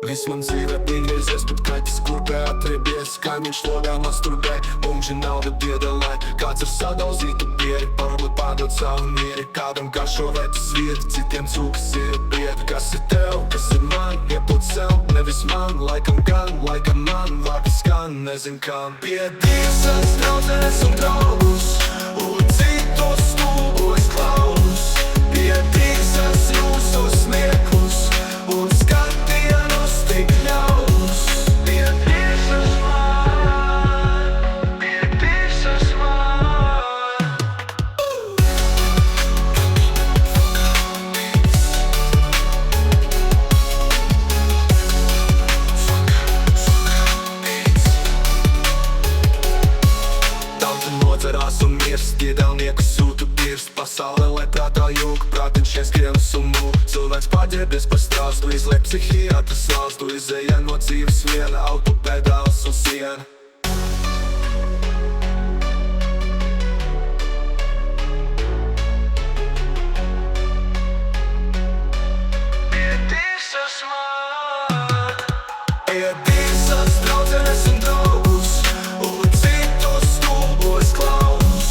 Viss man dzīve brīnīsies, bet kaķis kurpē atriebies. Kaimiņš logā masturbē, mūži nauda biedalē. Kāds ar sadauzītu pieri, varbūt pārdot savu mieri. Kādam garšo vērtu svieti, citiem cūkas ir biedi. Kas ir tev, kas ir man, iepūt sev, nevis man. Laikam man, vārdi skan, nezin kam. Piedīsas draudzenes un draugus, un citos stulbos klaunus. Piedīsas jūsu smieklus, un skatienus tik ļaunus. Piedīsas man, piedīsas man. Tauta nodzerās un mirst, iedelnieku sūtu pirst. Pasaulē, lai prātā jūg, prātiņš ieskrienas un mūg. Cilvēks paģērbies par strāstu, izliek psihiatras valstu. Izēja no dzīves viena, autopedāls un siena. Piedīsas man, piedīsas draudzenes un draugus, un citus stulbos klaunus.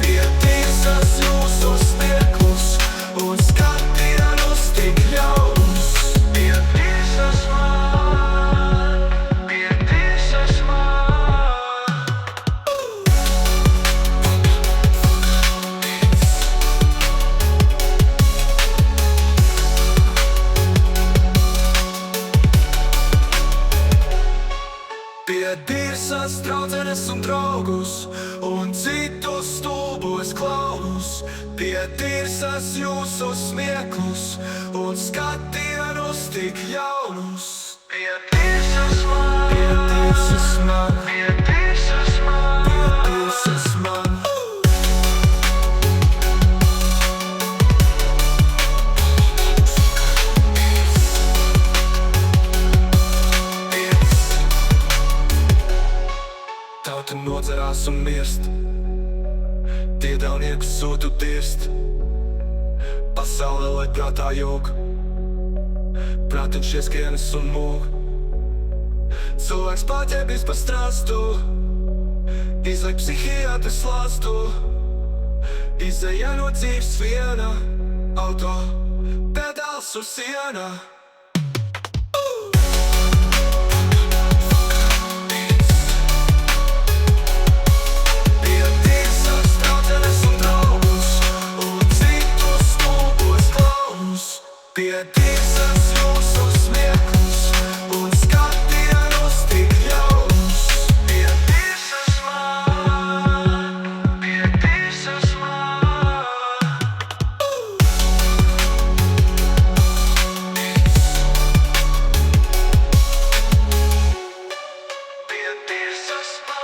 Piedīsas jūsu smieklus, un skatienus tik ļaunus. Piedīsas man, piedīsas man. Piedīsas draudzenes un draugus, un citus stulbos klaunus. Piedīsas jūsu smieklus, un skatienus tik ļaunus. Piedīsas man, piedīsas man, piedīsas man, piedīsas man. Tauta nodzerās un mirst, iedelnieku sūtu dirst. Pasaulē, lai prātā jūg, prātiņš ieskrienas un mūg. Cilvēks paģērbis par strāstu, izliek psihiatras lāstu. Izēja no dzīves viena, auto pedāls uz siena. Piedīsas jūsu smieklus, un skatienus tik ļaunus. Piedīsas man, piedīsas man. Piedīsas man.